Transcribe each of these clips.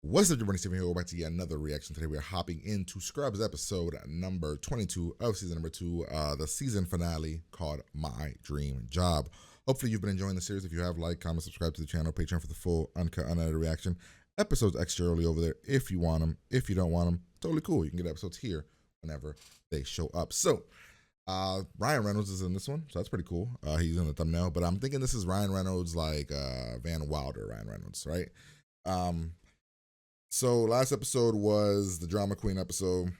What's up, everybody? Steven here. We're back to yet another reaction. Today we are hopping into Scrubs episode number 22 of season number 2, the season finale called My Dream Job. Hopefully you've been enjoying the series. If you have, like, comment, subscribe to the channel, Patreon for the full, uncut, unedited reaction. Episodes extra early over there if you want them. If you don't want them, totally cool. You can get episodes here whenever they show up. So, Ryan Reynolds is in this one, so that's pretty cool. He's in the thumbnail, but I'm thinking this is Ryan Reynolds, like Van Wilder Ryan Reynolds, right? So last episode was the drama queen episode.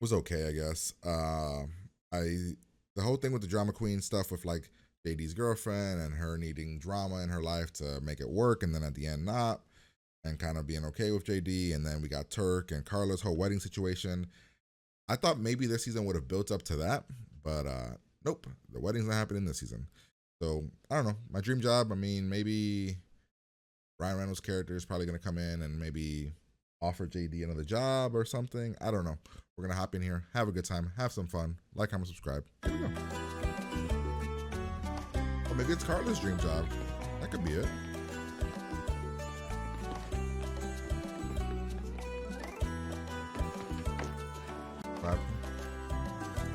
Was okay, I guess. The whole thing with the drama queen stuff with like JD's girlfriend and her needing drama in her life to make it work, and then at the end not, and kind of being okay with JD, and then we got Turk and Carla's whole wedding situation. I thought maybe this season would have built up to that, but nope, the wedding's not happening this season. So I don't know. My dream job, I mean, maybe Ryan Reynolds' character is probably going to come in and maybe offer JD another job or something. I don't know. We're going to hop in here, have a good time, have some fun. Like, comment, subscribe. Here we go. Or maybe it's Carla's dream job. That could be it.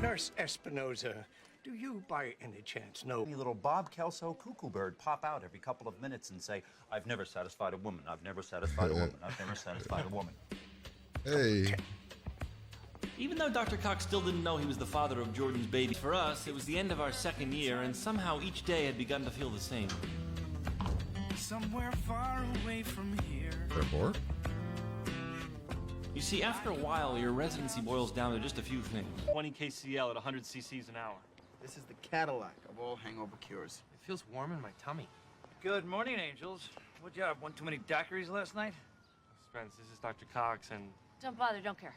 Nurse Espinosa, do you by any chance know Any little Bob Kelso cuckoo bird pop out every couple of minutes and say, I've never satisfied a woman, I've never satisfied a woman, I've never satisfied a woman. Hey. Even though Dr. Cox still didn't know he was the father of Jordan's baby, for us, it was the end of our second year, and somehow each day had begun to feel the same. Somewhere far away from here. They're bored? You see, after a while, your residency boils down to just a few things. 20 kcal at 100 cc's an hour. This is the Cadillac of all hangover cures. It feels warm in my tummy. Good morning, angels. What'd you have? One too many daiquiris last night? Spence, this is Dr. Cox, and... Don't bother, don't care.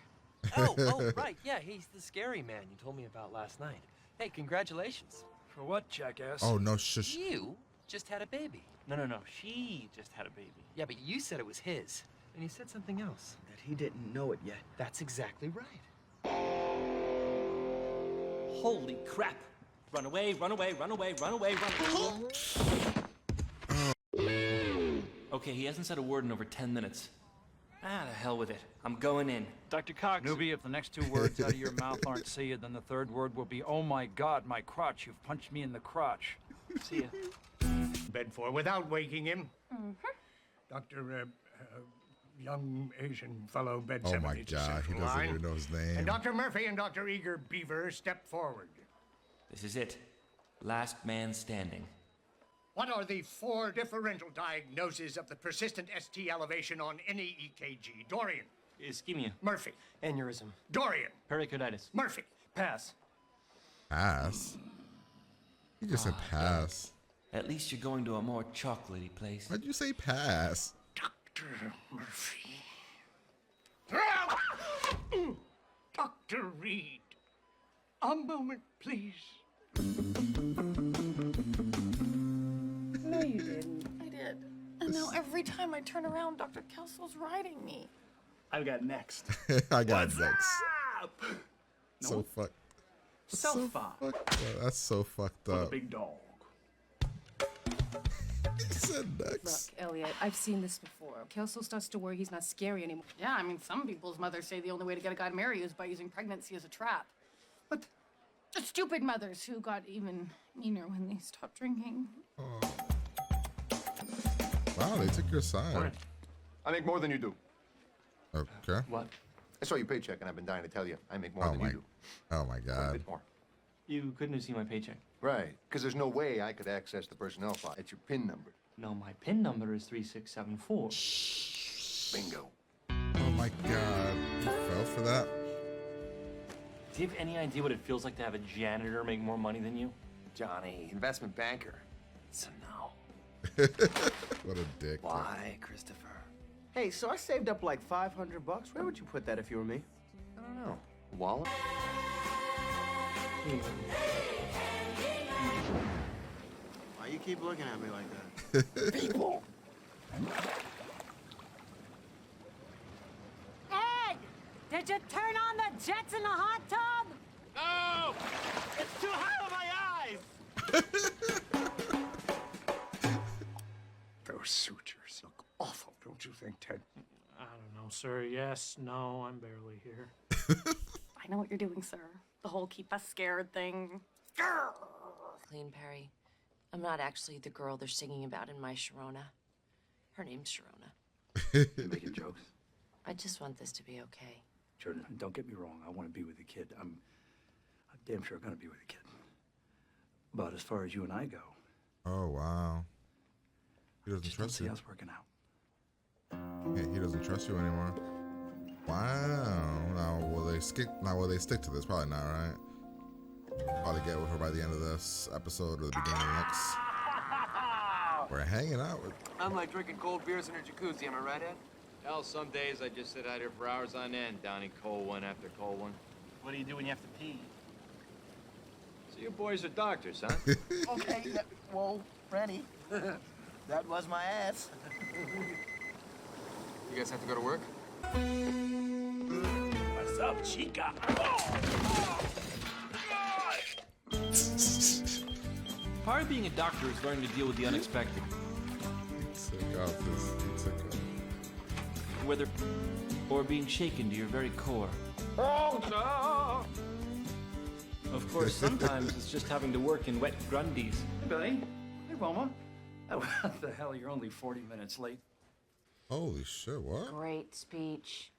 Oh, right, yeah, he's the scary man you told me about last night. Hey, congratulations. For what, jackass? Oh, no, shush. You just had a baby. No, she just had a baby. Yeah, but you said it was his, and you said something else. That he didn't know it yet. That's exactly right. Holy crap! Run away, run away, run away, run away, run away. Okay, he hasn't said a word in over 10 minutes. Ah, the hell with it. I'm going in. Dr. Cox. Newbie, if the next two words out of your mouth aren't see you, then the third word will be, oh my God, my crotch. You've punched me in the crotch. See ya. bed for without waking him? Dr. Young Asian fellow bed Oh 7 my needs a God, he central doesn't line. even know his name. And Dr. Murphy and Dr. Eager Beaver step forward. This is it. Last man standing. What are the 4 differential diagnoses of the persistent ST elevation on any EKG? Dorian. Ischemia. Murphy. Aneurysm. Dorian. Pericarditis. Murphy. Pass. Pass? He just said pass. At least you're going to a more chocolatey place. Why'd you say pass? Dr. Murphy. Dr. Reed. A moment, please. No, you didn't. I did. And now every time I turn around, Dr. Kelso's riding me. I've got next. I got next. Up? So fucked. Self-op. That's so fucked The up. big dog. He said Look, next. Elliot, I've seen this before. Kelso starts to worry he's not scary anymore. Yeah, I mean, some people's mothers say the only way to get a guy to marry you is by using pregnancy as a trap. But the stupid mothers who got even meaner when they stopped drinking. Wow, they took your side. I make more than you do. Okay. What? I saw your paycheck, and I've been dying to tell you. I make more Oh than my, you do. oh my A God. bit more. You couldn't have seen my paycheck. Right, because there's no way I could access the personnel file. It's your PIN number. No, my PIN number is 3674. Bingo. Oh my God. You fell for that? Do you have any idea what it feels like to have a janitor make more money than you? Johnny, investment banker. So no. What a dick. Why, Christopher? Hey, so I saved up like $500. Where would you put that if you were me? I don't know. Wallet? Why you keep looking at me like that? People. Ed! Did you turn on the jets in the hot tub? No! It's too hot on my eyes! Those sutures look awful, don't don't you think, Ted? I don't know, sir. Yes, no, I'm barely here. I know what you're doing, sir. The whole keep us scared thing. Clean, Perry. I'm not actually the girl they're singing about in My Sharona. Her name's Sharona. You're making jokes. I just want this to be okay. Jordan, don't get me wrong. I want to be with the kid. I'm damn sure going to be with the kid. But as far as you and I go, Oh wow. He doesn't just don't trust see you. us working out. Yeah, he doesn't trust you anymore. Wow. Now will they stick to this? Probably not, right? Probably get with her by the end of this episode or the beginning of the next. We're hanging out with. I'm like drinking cold beers in a jacuzzi, am I right, Ed? Hell, some days I just sit out here for hours on end, downing cold one after cold one. What do you do when you have to pee? So you boys are doctors, huh? Okay, whoa, Rennie. That was my ass. You guys have to go to work? What's up, chica? Part of being a doctor is learning to deal with the unexpected. Whether or being shaken to your very core. Oh, no! Of course, sometimes it's just having to work in wet Grundies. Hey, Billy. Hey, Wilma. Oh, what the hell? You're only 40 minutes late. Holy shit! What? Great speech.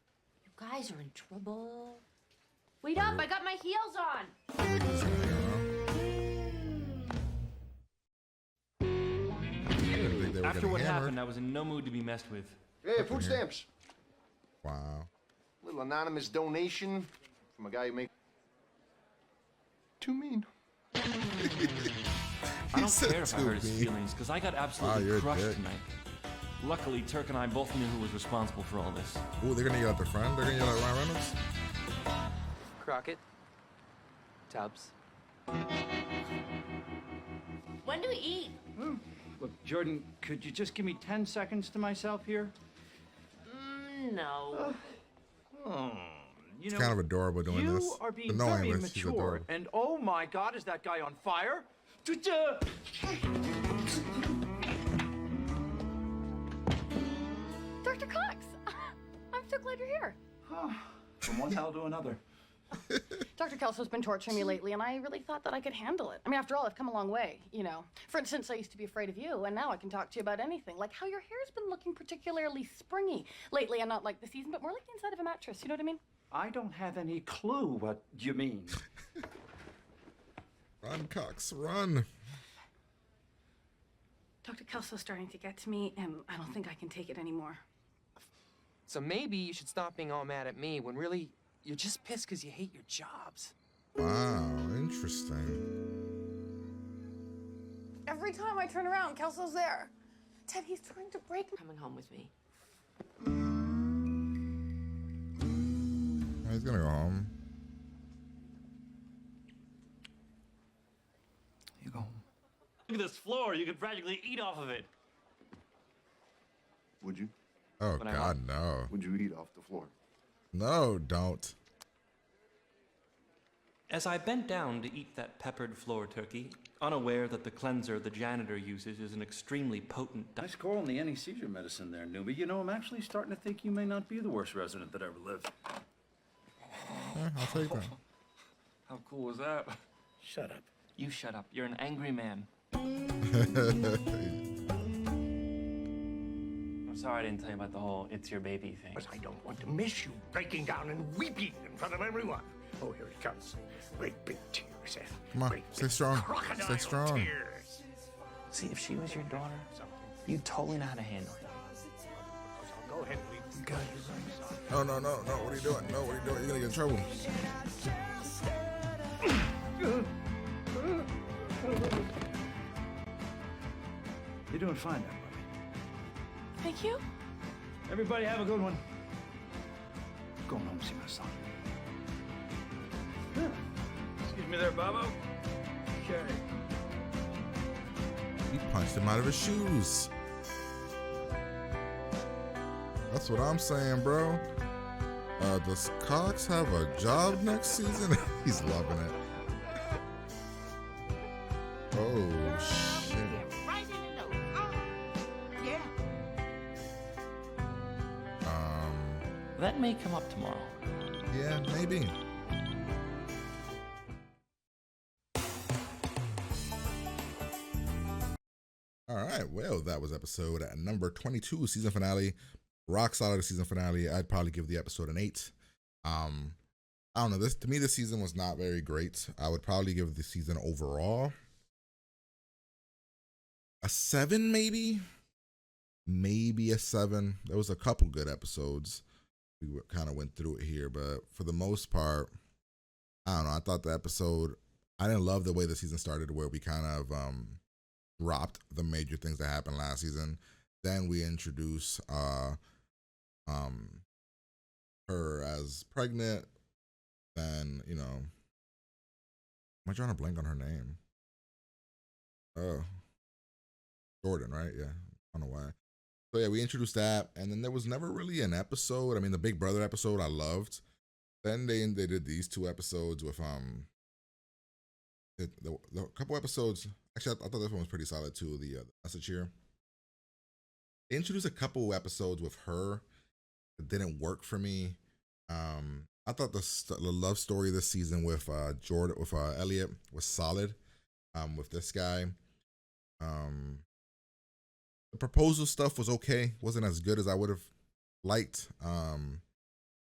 You guys are in trouble. Wait up, I got my heels on. After what happened, I was in no mood to be messed with. Hey, food stamps. Wow. Little anonymous donation from a guy who makes. Too mean. I don't care if I hurt his feelings, because I got absolutely crushed tonight. Luckily, Turk and I both knew who was responsible for all this. Ooh, they're gonna yell at their friend? They're gonna yell at Ryan Reynolds? Crockett. Tubbs. When do we eat? Look, Jordan, could you just give me 10 seconds to myself here? No. You It's know, kind of adorable doing you this. are being Annoying, very but she's mature. adorable. And oh my God, is that guy on fire? Dr. Cox! I'm so glad you're here. From one hell to another. Dr. Kelso's been torturing me lately, and I really thought that I could handle it. I mean, after all, I've come a long way, you know. For instance, I used to be afraid of you, and now I can talk to you about anything. Like how your hair's been looking particularly springy lately, and not like the season, but more like the inside of a mattress. You know what I mean? I don't have any clue what you mean. Run, Cox, run. Dr. Kelso's starting to get to me, and I don't think I can take it anymore. So maybe you should stop being all mad at me when really you're just pissed because you hate your jobs. Wow, interesting. Every time I turn around, Kelso's there. Ted, he's trying to break me. Coming home with me. He's gonna go home. You go home. Look at this floor. You could practically eat off of it. Would you? Oh, God, no. Would you eat off the floor? No, don't. As I bent down to eat that peppered floor turkey, unaware that the cleanser the janitor uses is an extremely potent... Nice score on the anti-seizure medicine there, newbie. You know, I'm actually starting to think you may not be the worst resident that ever lived. Yeah, I'll take that. How cool was that? Shut up. You shut up. You're an angry man. I'm sorry I didn't tell you about the whole it's your baby thing. Because I don't want to miss you breaking down and weeping in front of everyone. Oh, here it comes. Great big tears. Come on, Great stay big strong. crocodile Stay strong. tears. See, if she was your daughter, you'd totally know how to handle it. Go ahead and weep. God, you're right. No, no, no, no. What are you doing? No, what are you doing? You're gonna get in trouble. You're doing fine there, buddy. Thank you. Everybody have a good one. Going home to see my son. Excuse me there, Bobo. Okay. He punched him out of his shoes. That's what I'm saying, bro. Does Cox have a job next season? He's loving it. Oh, shit. That may come up tomorrow. Yeah, maybe. All right, well, that was episode number 22, season finale. Rock solid season finale. I'd probably give the episode an 8. I don't know. This to me, this season was not very great. I would probably give the season overall a 7, maybe a 7. There was a couple good episodes. We kind of went through it here, but for the most part, I don't know. I thought the episode, I didn't love the way the season started, where we kind of dropped the major things that happened last season. Then we introduce her as pregnant. Then, you know, am I drawing a blank on her name? Oh, Jordan, right? Yeah, I don't know why. So yeah, we introduced that, and then there was never really an episode. I mean, the Big Brother episode I loved. Then they did these 2 episodes with the couple episodes. Actually, I thought this one was pretty solid too. The message here. They introduced a couple episodes with her that didn't work for me. I thought the love story this season with Jordan, with Elliot, was solid. With this guy, the proposal stuff was okay. Wasn't as good as I would have liked.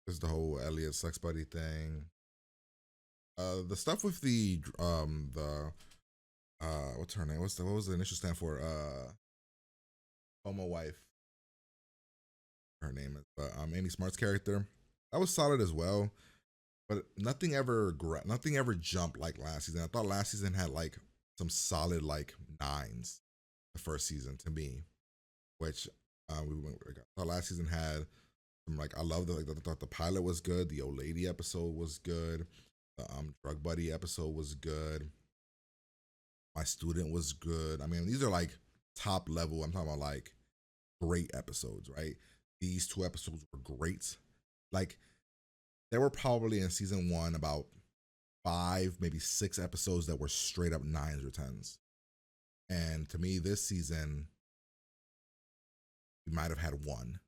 There's the whole Elliot sex buddy thing. The stuff with the what's her name? What was the initial stand for? Homo wife. Her name is, but Amy Smart's character, that was solid as well. But nothing ever jumped like last season. I thought last season had like some solid like 9s. The first season to me, which I thought last season had some, like, I love I thought the pilot was good. The old lady episode was good. The drug buddy episode was good. My student was good. I mean, these are like top level. I'm talking about like great episodes, right? These 2 episodes were great. Like, there were probably in season 1 about 5, maybe 6 episodes that were straight up 9s or 10s. And to me, this season, we might have had 1,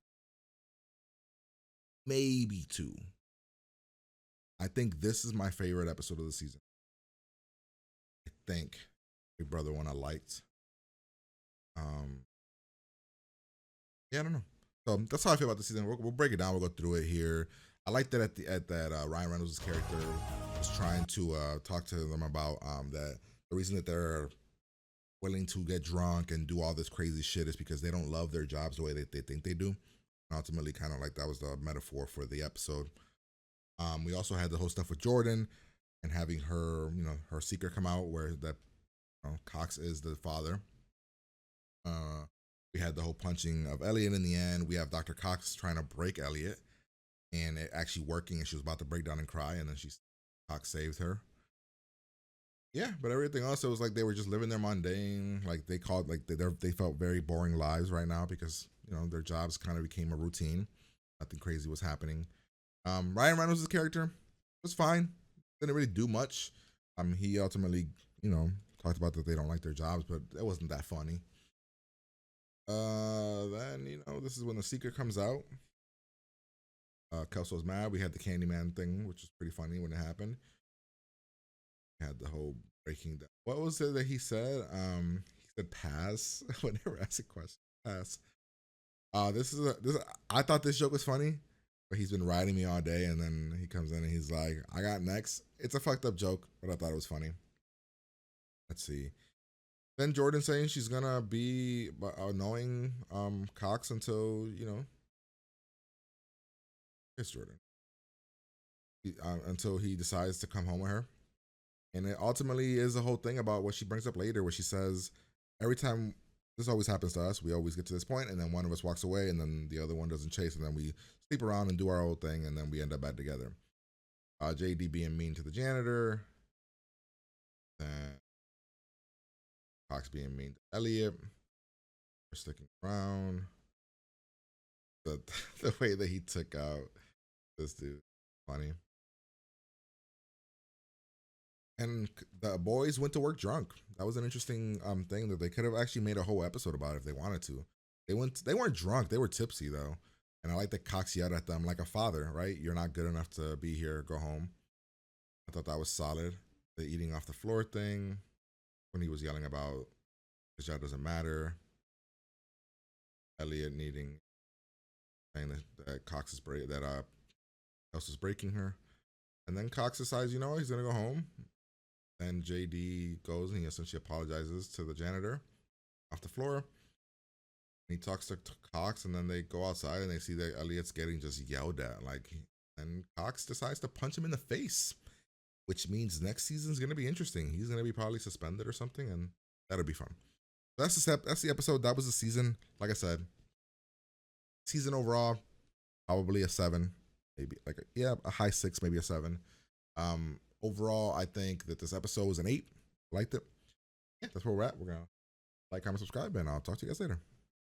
maybe 2. I think this is my favorite episode of the season. I think Big Brother one I liked. Yeah, I don't know. So that's how I feel about the season. We'll break it down. We'll go through it here. I like that at that Ryan Reynolds' character was trying to talk to them about that the reason that they're willing to get drunk and do all this crazy shit is because they don't love their jobs the way they think they do. And ultimately, kind of like that was the metaphor for the episode. We also had the whole stuff with Jordan and having her, you know, her secret come out where that, you know, Cox is the father. We had the whole punching of Elliot in the end. We have Dr. Cox trying to break Elliot and it actually working, and she was about to break down and cry, and then Cox saved her. Yeah, but everything else, it was like they were just living their mundane, like they called, like they felt very boring lives right now because, you know, their jobs kind of became a routine. Nothing crazy was happening. Ryan Reynolds' character was fine. Didn't really do much. He ultimately, you know, talked about that they don't like their jobs, but it wasn't that funny. Then, you know, this is when the secret comes out. Kelso's mad. We had the Candyman thing, which was pretty funny when it happened. Had the whole breaking down. What was it that he said? He said pass. Whenever I ask a question, pass. I thought this joke was funny, but he's been riding me all day, and then he comes in and he's like, I got next. It's a fucked up joke, but I thought it was funny. Let's see. Then Jordan saying she's gonna be annoying Cox until, you know, it's Jordan. Until he decides to come home with her. And it ultimately is a whole thing about what she brings up later, where she says, every time, this always happens to us, we always get to this point, and then one of us walks away, and then the other one doesn't chase, and then we sleep around and do our own thing, and then we end up back together. JD being mean to the janitor. And Cox being mean to Elliot. For sticking around. The way that he took out this dude, funny. And the boys went to work drunk. That was an interesting thing that they could have actually made a whole episode about if they wanted to. They weren't drunk, they were tipsy though. And I like that Cox yelled at them like a father, right? You're not good enough to be here, go home. I thought that was solid. The eating off the floor thing, when he was yelling about his job doesn't matter. Elliot saying that Cox is Elsa's breaking her. And then Cox decides, you know, he's gonna go home. Then JD goes and he essentially apologizes to the janitor off the floor. And he talks to Cox, and then they go outside and they see that Elliot's getting just yelled at. And Cox decides to punch him in the face, which means next season's gonna be interesting. He's gonna be probably suspended or something, and that'll be fun. That's the episode. That was the season. Like I said, season overall, probably a 7, maybe a high 6, maybe a 7. Overall, I think that this episode was an 8. Liked it. Yeah, that's where we're at. We're gonna like, comment, subscribe, and I'll talk to you guys later.